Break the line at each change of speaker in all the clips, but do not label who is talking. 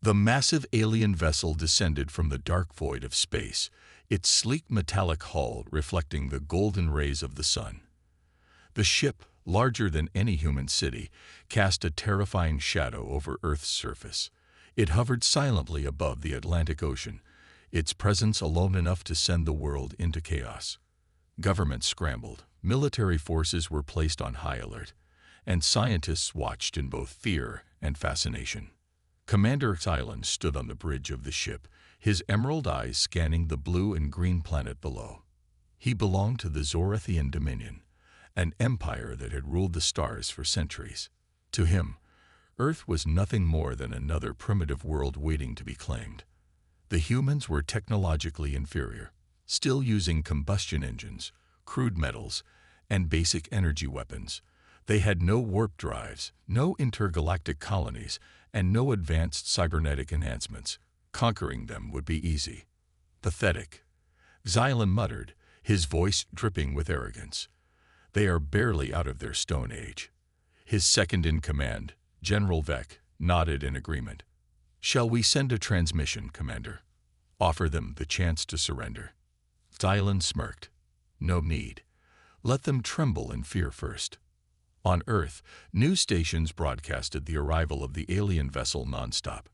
The massive alien vessel descended from the dark void of space, its sleek metallic hull reflecting the golden rays of the sun. The ship, larger than any human city, cast a terrifying shadow over Earth's surface. It hovered silently above the Atlantic Ocean, its presence alone enough to send the world into chaos. Governments scrambled, military forces were placed on high alert, and scientists watched in both fear and fascination. Commander Island stood on the bridge of the ship, his emerald eyes scanning the blue and green planet below. He belonged to the Zorathian Dominion, an empire that had ruled the stars for centuries. To him, Earth was nothing more than another primitive world waiting to be claimed. The humans were technologically inferior, still using combustion engines, crude metals, and basic energy weapons. They had no warp drives, no intergalactic colonies, and no advanced cybernetic enhancements. Conquering them would be easy. Pathetic. Xylan muttered, his voice dripping with arrogance. They are barely out of their stone age. His second-in-command, General Vec, nodded in agreement. Shall we send a transmission, Commander? Offer them the chance to surrender. Xylan smirked. No need. Let them tremble in fear first. On Earth, news stations broadcasted the arrival of the alien vessel nonstop.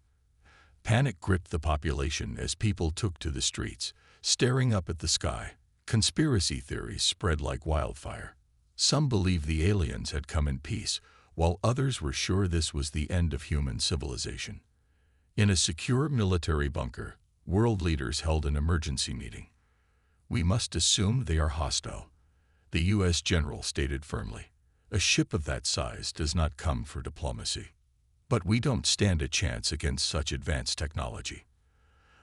Panic gripped the population as people took to the streets, staring up at the sky. Conspiracy theories spread like wildfire. Some believed the aliens had come in peace, while others were sure this was the end of human civilization. In a secure military bunker, world leaders held an emergency meeting. We must assume they are hostile, the U.S. general stated firmly. A ship of that size does not come for diplomacy. But we don't stand a chance against such advanced technology.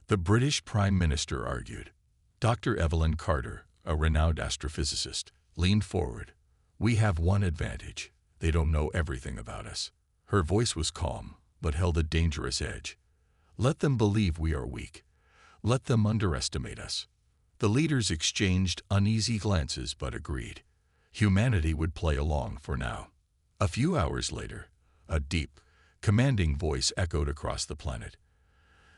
The British Prime Minister argued. Dr. Evelyn Carter, a renowned astrophysicist, leaned forward. We have one advantage. They don't know everything about us. Her voice was calm, but held a dangerous edge. Let them believe we are weak. Let them underestimate us. The leaders exchanged uneasy glances but agreed. Humanity would play along for now. A few hours later, a deep, commanding voice echoed across the planet.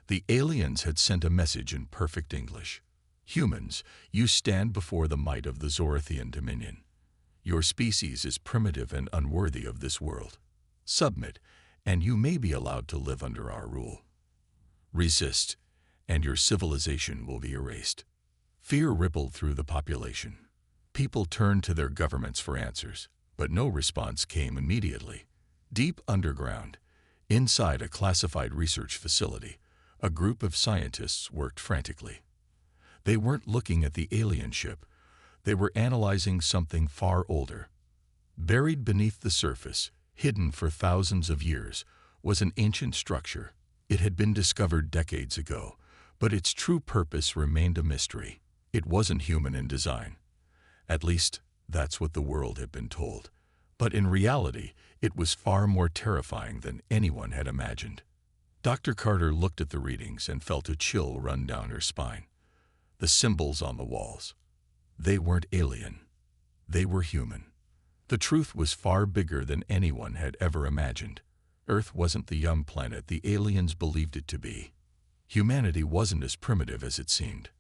The aliens had sent a message in perfect English. Humans, you stand before the might of the Zorathian Dominion. Your species is primitive and unworthy of this world. Submit, and you may be allowed to live under our rule. Resist, and your civilization will be erased. Fear rippled through the population. People turned to their governments for answers, but no response came immediately. Deep underground, inside a classified research facility, a group of scientists worked frantically. They weren't looking at the alien ship. They were analyzing something far older. Buried beneath the surface, hidden for thousands of years, was an ancient structure. It had been discovered decades ago, but its true purpose remained a mystery. It wasn't human in design. At least, that's what the world had been told. But in reality, it was far more terrifying than anyone had imagined. Dr. Carter looked at the readings and felt a chill run down her spine. The symbols on the walls. They weren't alien. They were human. The truth was far bigger than anyone had ever imagined. Earth wasn't the young planet the aliens believed it to be. Humanity wasn't as primitive as it seemed.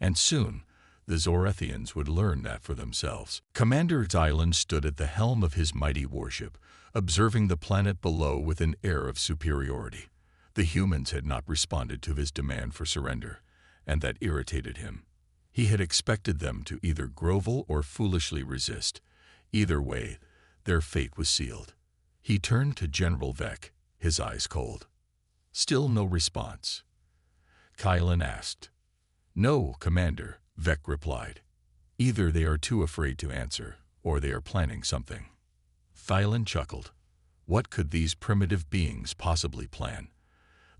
And soon, the Zorathians would learn that for themselves. Commander Xylan stood at the helm of his mighty warship, observing the planet below with an air of superiority. The humans had not responded to his demand for surrender, and that irritated him. He had expected them to either grovel or foolishly resist. Either way, their fate was sealed. He turned to General Vec, his eyes cold. Still no response. Kylan asked. No, Commander, Vec replied. Either they are too afraid to answer, or they are planning something. Kylan chuckled. What could these primitive beings possibly plan?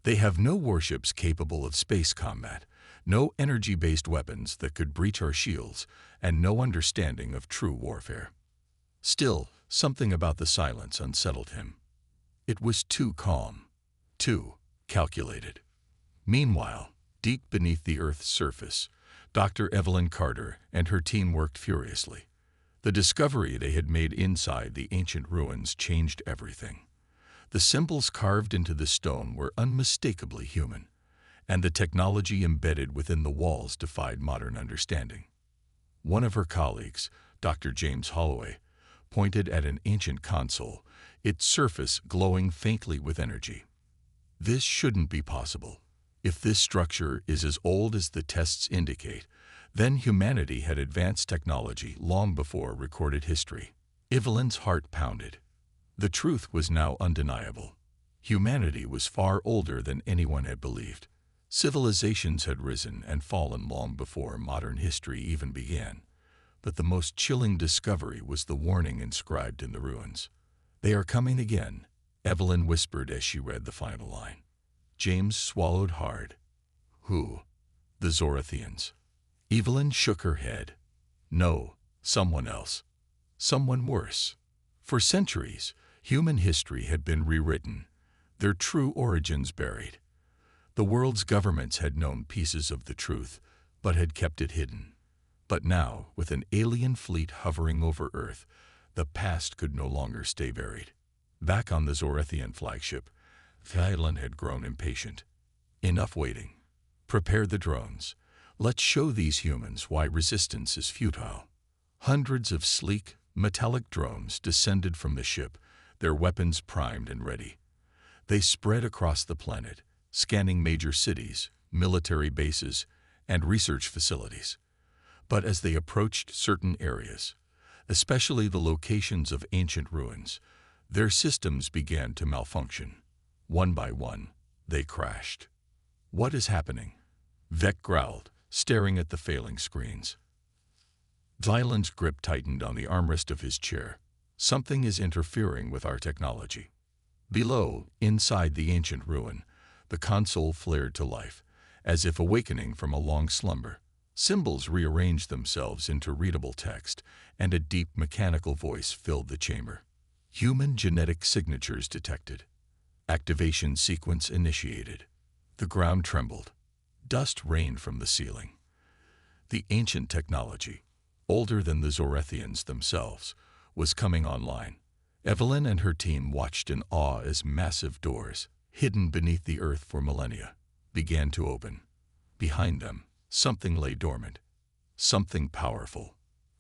They have no warships capable of space combat, no energy-based weapons that could breach our shields, and no understanding of true warfare. Still, something about the silence unsettled him. It was too calm, too calculated. Meanwhile, deep beneath the Earth's surface, Dr. Evelyn Carter and her team worked furiously. The discovery they had made inside the ancient ruins changed everything. The symbols carved into the stone were unmistakably human, and the technology embedded within the walls defied modern understanding. One of her colleagues, Dr. James Holloway, pointed at an ancient console, its surface glowing faintly with energy. This shouldn't be possible. If this structure is as old as the tests indicate, then humanity had advanced technology long before recorded history. Evelyn's heart pounded. The truth was now undeniable. Humanity was far older than anyone had believed. Civilizations had risen and fallen long before modern history even began. But the most chilling discovery was the warning inscribed in the ruins. "They are coming again," Evelyn whispered as she read the final line. James swallowed hard. "Who?" "The Zorathians." Evelyn shook her head. "No, someone else. Someone worse." For centuries, human history had been rewritten, their true origins buried. The world's governments had known pieces of the truth, but had kept it hidden. But now, with an alien fleet hovering over Earth, the past could no longer stay buried. Back on the Zorathian flagship, Thailand had grown impatient. "Enough waiting. Prepare the drones. Let's show these humans why resistance is futile." Hundreds of sleek, metallic drones descended from the ship, their weapons primed and ready. They spread across the planet, scanning major cities, military bases, and research facilities. But as they approached certain areas, especially the locations of ancient ruins, their systems began to malfunction. One by one, they crashed. "What is happening?" Vec growled, staring at the failing screens. Xylan's grip tightened on the armrest of his chair. "Something is interfering with our technology." Below, inside the ancient ruin, the console flared to life, as if awakening from a long slumber. Symbols rearranged themselves into readable text, and a deep mechanical voice filled the chamber. "Human genetic signatures detected. Activation sequence initiated." The ground trembled. Dust rained from the ceiling. The ancient technology, older than the Zorathians themselves, was coming online. Evelyn and her team watched in awe as massive doors, hidden beneath the earth for millennia, began to open. Behind them, something lay dormant, something powerful.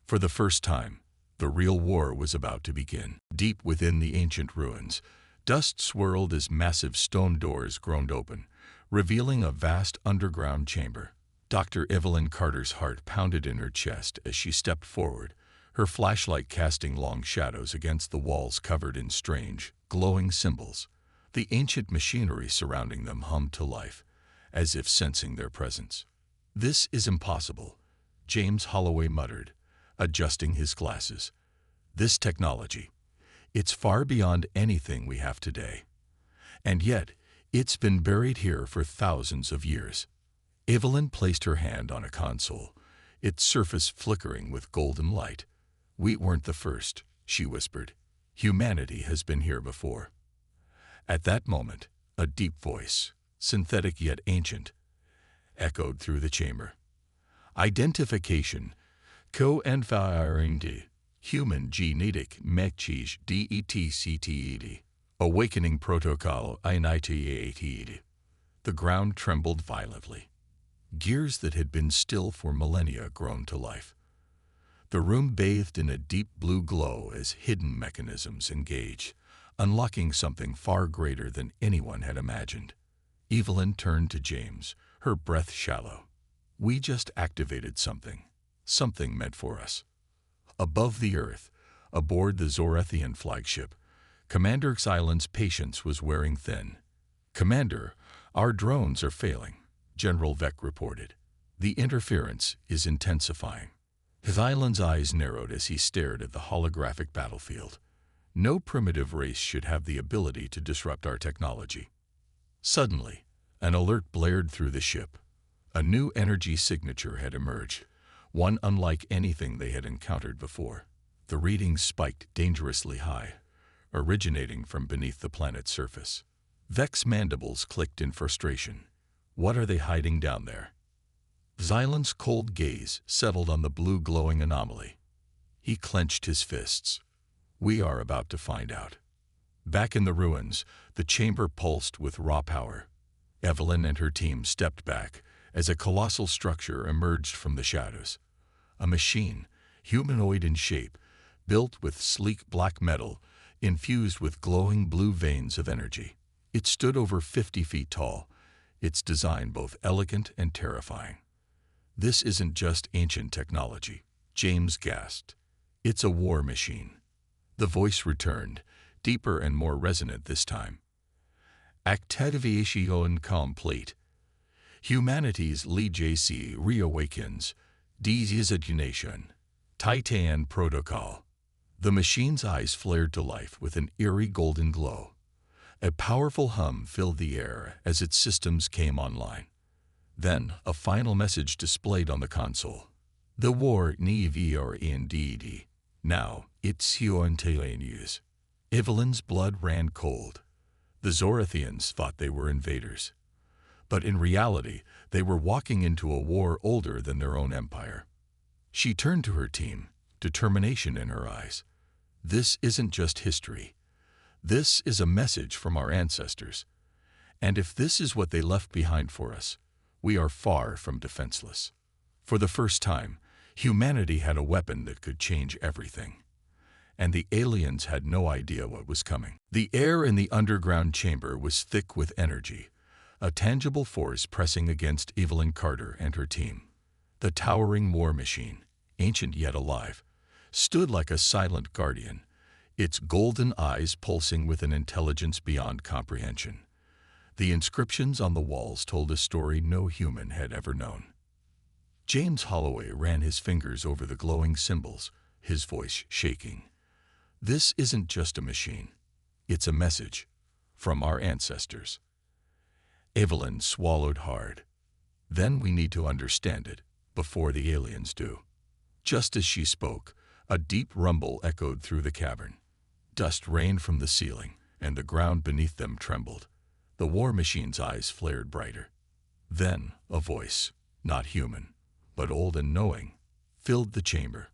For the first time, the real war was about to begin. Deep within the ancient ruins, dust swirled as massive stone doors groaned open, revealing a vast underground chamber. Dr. Evelyn Carter's heart pounded in her chest as she stepped forward, her flashlight casting long shadows against the walls covered in strange, glowing symbols. The ancient machinery surrounding them hummed to life, as if sensing their presence. "This is impossible," James Holloway muttered, adjusting his glasses. "This technology, it's far beyond anything we have today. And yet, it's been buried here for thousands of years." Evelyn placed her hand on a console, its surface flickering with golden light. "We weren't the first," she whispered. "Humanity has been here before." At that moment, a deep voice, synthetic yet ancient, echoed through the chamber. "Identification, co-environment, human genetic mechis detcted, awakening protocol initiated." The ground trembled violently. Gears that had been still for millennia groaned to life. The room bathed in a deep blue glow as hidden mechanisms engaged, unlocking something far greater than anyone had imagined. Evelyn turned to James, her breath shallow. "We just activated something meant for us." Above the earth, aboard the Zorathian flagship, Commander Xylan's patience was wearing thin. "Commander, our drones are failing," General Vec reported. "The interference is intensifying." Xylan's eyes narrowed as he stared at the holographic battlefield. No primitive race should have the ability to disrupt our technology. Suddenly, an alert blared through the ship. A new energy signature had emerged, one unlike anything they had encountered before. The readings spiked dangerously high, originating from beneath the planet's surface. Vec's mandibles clicked in frustration. What are they hiding down there? Xylan's cold gaze settled on the blue glowing anomaly. He clenched his fists. "We are about to find out." Back in the ruins, the chamber pulsed with raw power. Evelyn and her team stepped back as a colossal structure emerged from the shadows. A machine, humanoid in shape, built with sleek black metal, infused with glowing blue veins of energy. It stood over 50 feet tall, its design both elegant and terrifying. "This isn't just ancient technology," James gasped. "It's a war machine." The voice returned, deeper and more resonant this time. "Activation complete. Humanity's legacy reawakens. Designation. Titan Protocol." The machine's eyes flared to life with an eerie golden glow. A powerful hum filled the air as its systems came online. Then, a final message displayed on the console. "The war never ended. Now, it's news." Evelyn's blood ran cold. The Zorathians thought they were invaders. But in reality, they were walking into a war older than their own empire. She turned to her team, determination in her eyes. "This isn't just history. This is a message from our ancestors. And if this is what they left behind for us, we are far from defenseless." For the first time, humanity had a weapon that could change everything. And the aliens had no idea what was coming. The air in the underground chamber was thick with energy, a tangible force pressing against Evelyn Carter and her team. The towering war machine, ancient yet alive, stood like a silent guardian, its golden eyes pulsing with an intelligence beyond comprehension. The inscriptions on the walls told a story no human had ever known. James Holloway ran his fingers over the glowing symbols, his voice shaking. "This isn't just a machine. It's a message from our ancestors." Evelyn swallowed hard. "Then we need to understand it before the aliens do." Just as she spoke, a deep rumble echoed through the cavern. Dust rained from the ceiling, and the ground beneath them trembled. The war machine's eyes flared brighter. Then a voice, not human, but old and knowing, filled the chamber.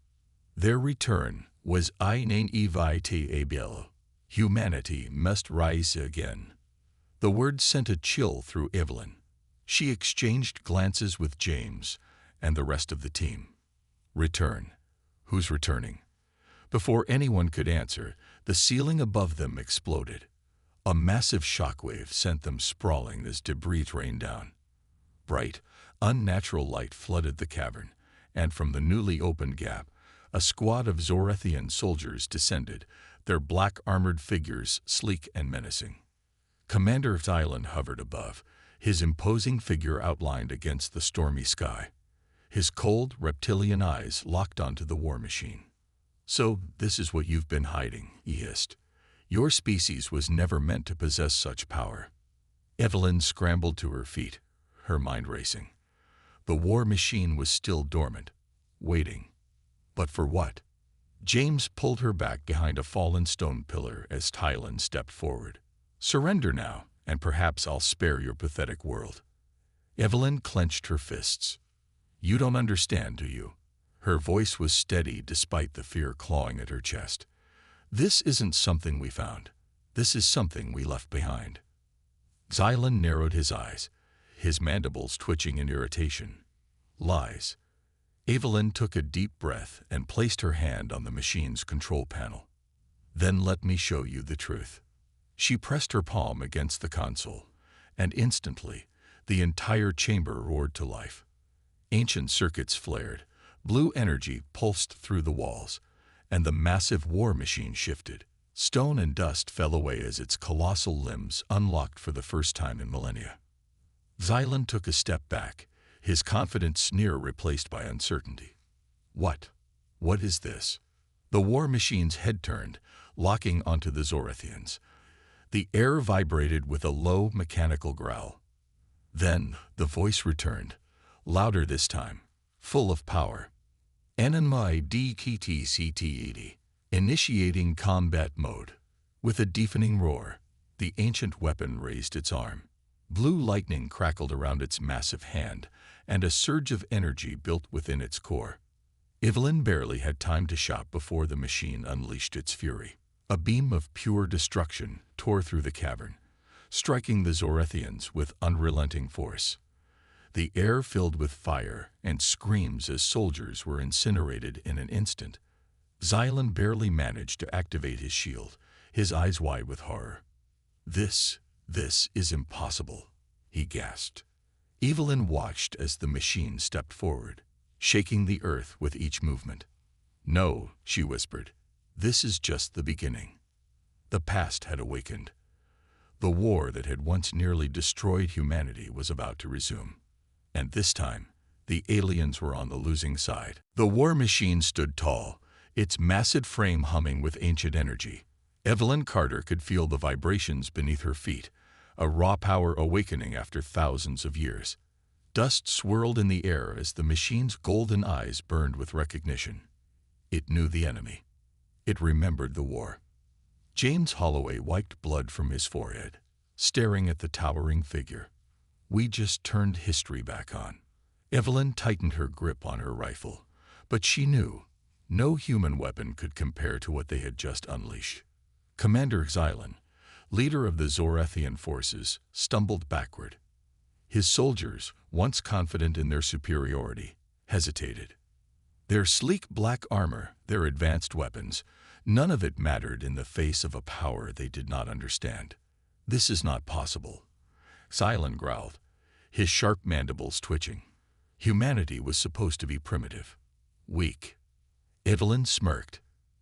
Their return was inevitable. Humanity must rise again. The words sent a chill through Evelyn. She exchanged glances with James and the rest of the team. "Return. Who's returning?" Before anyone could answer, the ceiling above them exploded. A massive shockwave sent them sprawling as debris rained down. Bright, unnatural light flooded the cavern, and from the newly opened gap, a squad of Zorathian soldiers descended, their black armored figures sleek and menacing. Commander Xylan hovered above, his imposing figure outlined against the stormy sky. His cold, reptilian eyes locked onto the war machine. "So this is what you've been hiding," he hissed. "Your species was never meant to possess such power." Evelyn scrambled to her feet, her mind racing. The war machine was still dormant, waiting. But for what? James pulled her back behind a fallen stone pillar as Tylan stepped forward. "Surrender now, and perhaps I'll spare your pathetic world." Evelyn clenched her fists. "You don't understand, do you?" Her voice was steady despite the fear clawing at her chest. "This isn't something we found. This is something we left behind." Xylan narrowed his eyes, his mandibles twitching in irritation. "Lies." Evelyn took a deep breath and placed her hand on the machine's control panel. "Then let me show you the truth." She pressed her palm against the console, and instantly, the entire chamber roared to life. Ancient circuits flared, blue energy pulsed through the walls, and the massive war machine shifted. Stone and dust fell away as its colossal limbs unlocked for the first time in millennia. Xylan took a step back, his confident sneer replaced by uncertainty. What is this?" The war machine's head turned, locking onto the Zorathians. The air vibrated with a low, mechanical growl. Then the voice returned, louder this time, full of power. "Enemy DKTCT80, initiating combat mode." With a deafening roar, the ancient weapon raised its arm. Blue lightning crackled around its massive hand, and a surge of energy built within its core. Evelyn barely had time to shout before the machine unleashed its fury. A beam of pure destruction tore through the cavern, striking the Zorethians with unrelenting force. The air filled with fire and screams as soldiers were incinerated in an instant. Xylan barely managed to activate his shield, his eyes wide with horror. This is impossible," he gasped. Evelyn watched as the machine stepped forward, shaking the earth with each movement. "No," she whispered. "This is just the beginning." The past had awakened. The war that had once nearly destroyed humanity was about to resume. And this time, the aliens were on the losing side. The war machine stood tall, its massive frame humming with ancient energy. Evelyn Carter could feel the vibrations beneath her feet, a raw power awakening after thousands of years. Dust swirled in the air as the machine's golden eyes burned with recognition. It knew the enemy. It remembered the war. James Holloway wiped blood from his forehead, staring at the towering figure. "We just turned history back on." Evelyn tightened her grip on her rifle, but she knew no human weapon could compare to what they had just unleashed. Commander Xylan, leader of the Zorethian forces, stumbled backward. His soldiers, once confident in their superiority, hesitated. Their sleek black armor, their advanced weapons, none of it mattered in the face of a power they did not understand. "This is not possible," Xylan growled, his sharp mandibles twitching. Humanity was supposed to be primitive, weak. Evelyn smirked.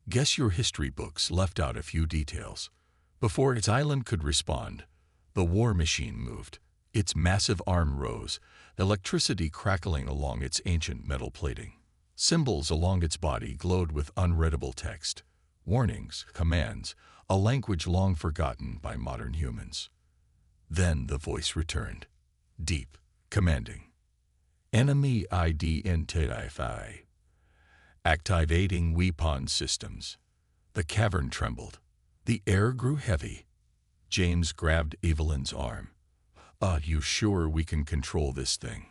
"Guess your history books left out a few details." Before Xylan could respond, the war machine moved. Its massive arm rose, electricity crackling along its ancient metal plating. Symbols along its body glowed with unreadable text. Warnings, commands, a language long forgotten by modern humans. Then the voice returned, deep, commanding. "Enemy identified. Activating weapon systems." The cavern trembled. The air grew heavy. James grabbed Evelyn's arm. "Are you sure we can control this thing?"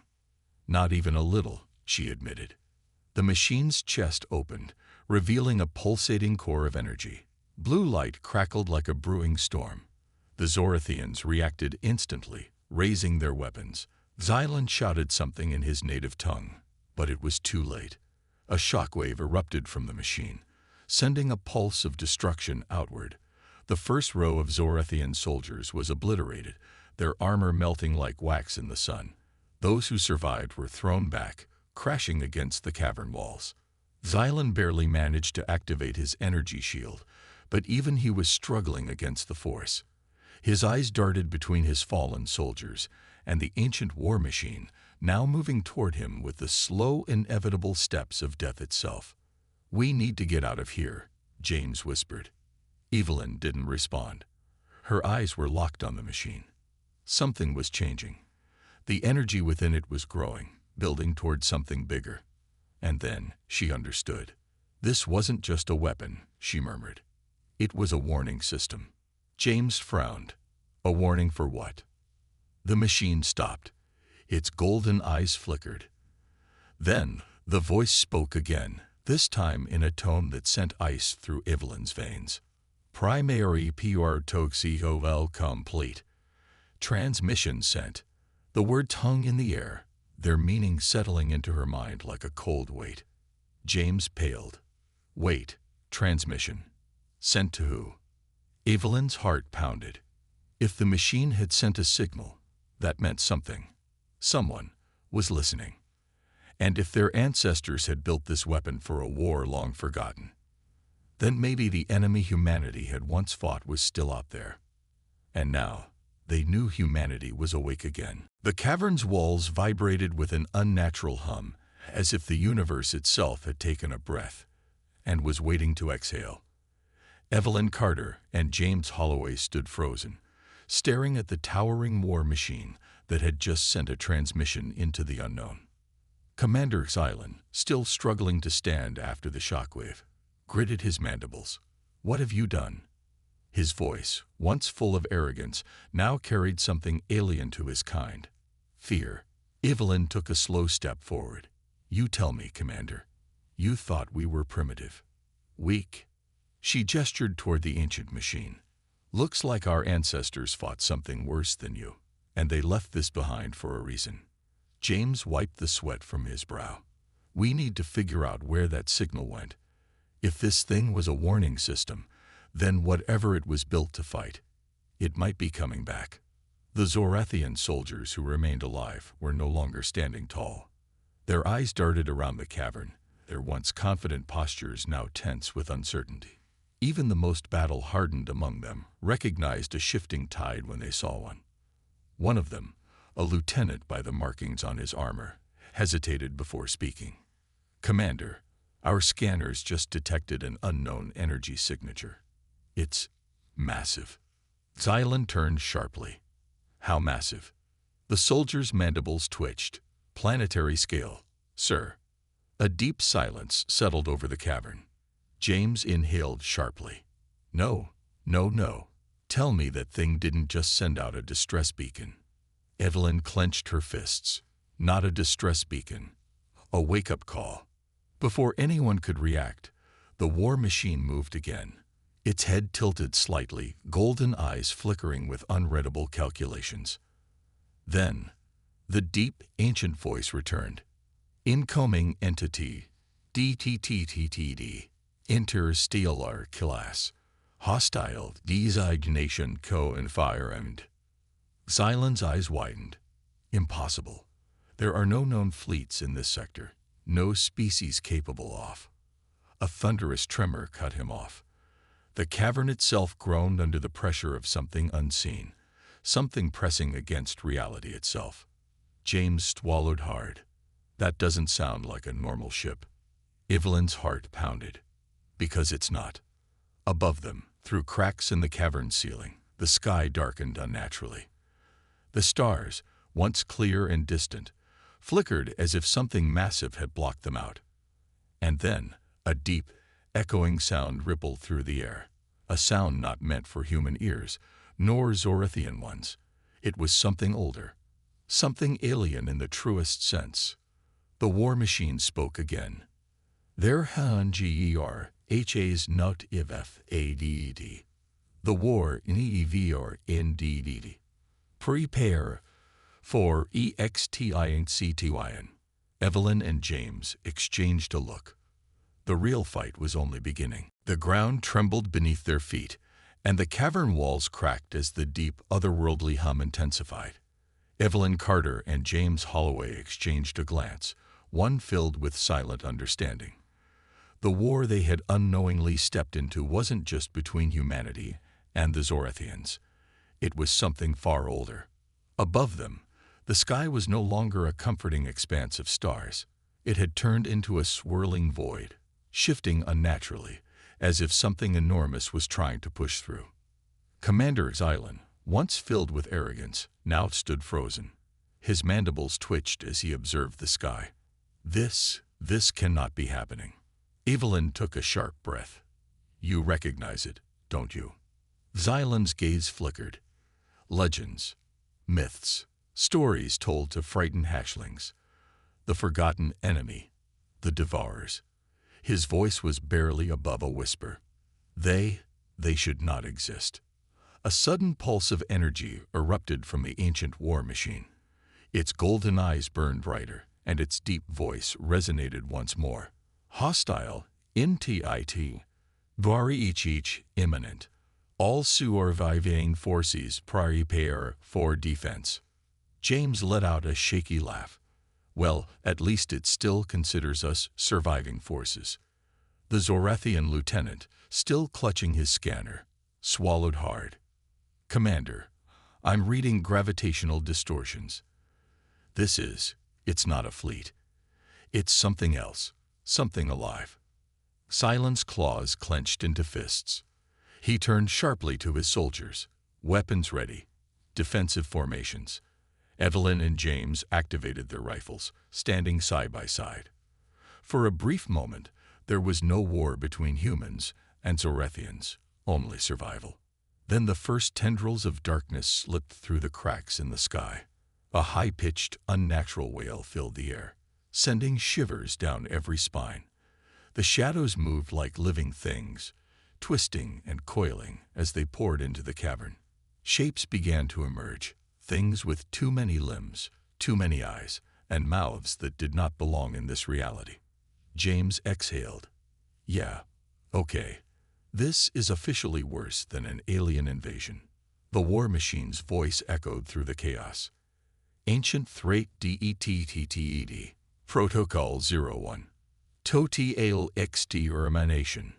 "Not even a little," she admitted. The machine's chest opened, revealing a pulsating core of energy. Blue light crackled like a brewing storm. The Zorethians reacted instantly, raising their weapons. Xylan shouted something in his native tongue, but it was too late. A shockwave erupted from the machine, sending a pulse of destruction outward. The first row of Zorethian soldiers was obliterated, their armor melting like wax in the sun. Those who survived were thrown back, crashing against the cavern walls. Xylan barely managed to activate his energy shield, but even he was struggling against the force. His eyes darted between his fallen soldiers and the ancient war machine, now moving toward him with the slow, inevitable steps of death itself. "We need to get out of here," James whispered. Evelyn didn't respond. Her eyes were locked on the machine. Something was changing. The energy within it was growing, building toward something bigger. And then she understood. "This wasn't just a weapon," she murmured. "It was a warning system." James frowned. "A warning for what?" The machine stopped. Its golden eyes flickered. Then the voice spoke again, this time in a tone that sent ice through Evelyn's veins. "Primary protocol complete. Transmission sent." The words hung in the air, their meaning settling into her mind like a cold weight. James paled. "Wait, transmission. Sent to who?" Evelyn's heart pounded. If the machine had sent a signal, that meant something. Someone was listening. And if their ancestors had built this weapon for a war long forgotten, then maybe the enemy humanity had once fought was still out there. And now, they knew humanity was awake again. The cavern's walls vibrated with an unnatural hum, as if the universe itself had taken a breath and was waiting to exhale. Evelyn Carter and James Holloway stood frozen, staring at the towering war machine that had just sent a transmission into the unknown. Commander Xylan, still struggling to stand after the shockwave, gritted his mandibles. "What have you done?" His voice, once full of arrogance, now carried something alien to his kind. Fear. Evelyn took a slow step forward. "You tell me, Commander. You thought we were primitive. Weak." She gestured toward the ancient machine. "Looks like our ancestors fought something worse than you, and they left this behind for a reason." James wiped the sweat from his brow. "We need to figure out where that signal went. If this thing was a warning system, then whatever it was built to fight, it might be coming back." The Zorathian soldiers who remained alive were no longer standing tall. Their eyes darted around the cavern, their once confident postures now tense with uncertainty. Even the most battle-hardened among them recognized a shifting tide when they saw one. One of them, a lieutenant by the markings on his armor, hesitated before speaking. "Commander, our scanners just detected an unknown energy signature. It's massive." Xylan turned sharply. "How massive?" The soldier's mandibles twitched. "Planetary scale, sir." A deep silence settled over the cavern. James inhaled sharply. No. Tell me that thing didn't just send out a distress beacon." Evelyn clenched her fists. "Not a distress beacon. A wake-up call." Before anyone could react, the war machine moved again. Its head tilted slightly, golden eyes flickering with unreadable calculations. Then, the deep, ancient voice returned. "Incoming entity, DTTTTD, interstellar class, hostile designation co-environment." Xylan's eyes widened. "Impossible. There are no known fleets in this sector, no species capable of." A thunderous tremor cut him off. The cavern itself groaned under the pressure of something unseen, something pressing against reality itself. James swallowed hard. "That doesn't sound like a normal ship." Evelyn's heart pounded. "Because it's not." Above them, through cracks in the cavern ceiling, the sky darkened unnaturally. The stars, once clear and distant, flickered as if something massive had blocked them out. And then, a deep, echoing sound rippled through the air, a sound not meant for human ears, nor Zorathian ones. It was something older, something alien in the truest sense. The war machine spoke again. "There HNGER HA's not IVF ADD. The war in EVR NDD. Prepare for EXTINCTYN." Evelyn and James exchanged a look. The real fight was only beginning. The ground trembled beneath their feet, and the cavern walls cracked as the deep, otherworldly hum intensified. Evelyn Carter and James Holloway exchanged a glance, one filled with silent understanding. The war they had unknowingly stepped into wasn't just between humanity and the Zorathians. It was something far older. Above them, the sky was no longer a comforting expanse of stars. It had turned into a swirling void, shifting unnaturally, as if something enormous was trying to push through. Commander Xylan, once filled with arrogance, now stood frozen. His mandibles twitched as he observed the sky. This cannot be happening." Evelyn took a sharp breath. "You recognize it, don't you?" Xylan's gaze flickered. "Legends, myths, stories told to frighten hatchlings. The forgotten enemy, the devourers." His voice was barely above a whisper. They should not exist." A sudden pulse of energy erupted from the ancient war machine. Its golden eyes burned brighter, and its deep voice resonated once more. "Hostile, NTIT, Variichich imminent. All surviving forces prepare for defense." James let out a shaky laugh. "Well, at least it still considers us surviving forces." The Zorathian lieutenant, still clutching his scanner, swallowed hard. "Commander, I'm reading gravitational distortions. It's not a fleet. It's something else, something alive." Xylan's claws clenched into fists. He turned sharply to his soldiers, weapons ready, defensive formations. Evelyn and James activated their rifles, standing side by side. For a brief moment, there was no war between humans and Zorathians, only survival. Then the first tendrils of darkness slipped through the cracks in the sky. A high-pitched, unnatural wail filled the air, sending shivers down every spine. The shadows moved like living things, twisting and coiling as they poured into the cavern. Shapes began to emerge, things with too many limbs, too many eyes, and mouths that did not belong in this reality. James exhaled. Yeah, okay. This is officially worse than an alien invasion. The war machine's voice echoed through the chaos. Ancient Threat DETTTED. Protocol 01. Total XT Emanation.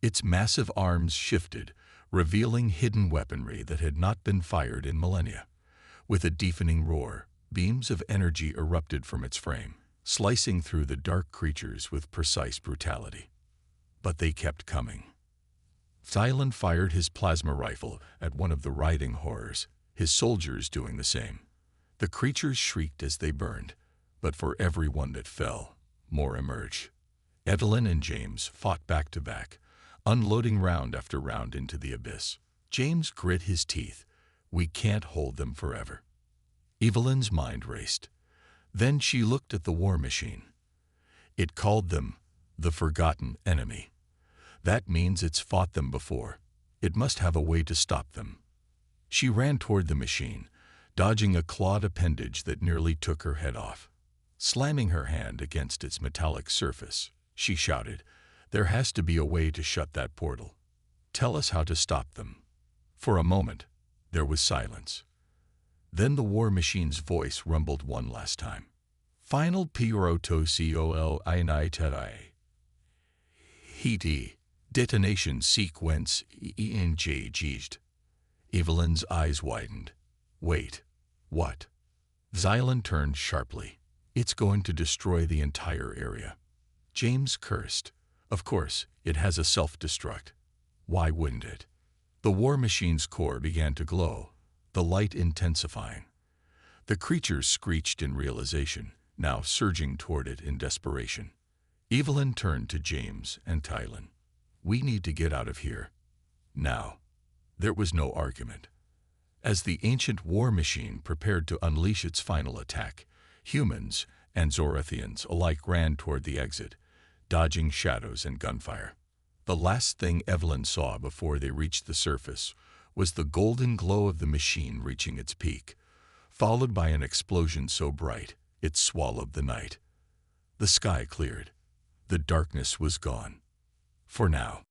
Its massive arms shifted, revealing hidden weaponry that had not been fired in millennia. With a deafening roar, beams of energy erupted from its frame, slicing through the dark creatures with precise brutality. But they kept coming. Xylan fired his plasma rifle at one of the writhing horrors, his soldiers doing the same. The creatures shrieked as they burned, but for every one that fell, more emerged. Evelyn and James fought back to back, unloading round after round into the abyss. James grit his teeth. We can't hold them forever. Evelyn's mind raced. Then she looked at the war machine. It called them the forgotten enemy. That means it's fought them before. It must have a way to stop them. She ran toward the machine, dodging a clawed appendage that nearly took her head off. Slamming her hand against its metallic surface, she shouted, "There has to be a way to shut that portal. Tell us how to stop them." For a moment, there was silence. Then the war machine's voice rumbled one last time. Final Pirotocol Initerae. Heat detonation sequence engaged. Evelyn's eyes widened. Wait, what? Xylan turned sharply. It's going to destroy the entire area. James cursed. Of course, it has a self-destruct. Why wouldn't it? The war machine's core began to glow, the light intensifying. The creatures screeched in realization, now surging toward it in desperation. Evelyn turned to James and Tylan. We need to get out of here. Now. There was no argument. As the ancient war machine prepared to unleash its final attack, humans and Zorathians alike ran toward the exit, dodging shadows and gunfire. The last thing Evelyn saw before they reached the surface was the golden glow of the machine reaching its peak, followed by an explosion so bright it swallowed the night. The sky cleared. The darkness was gone. For now.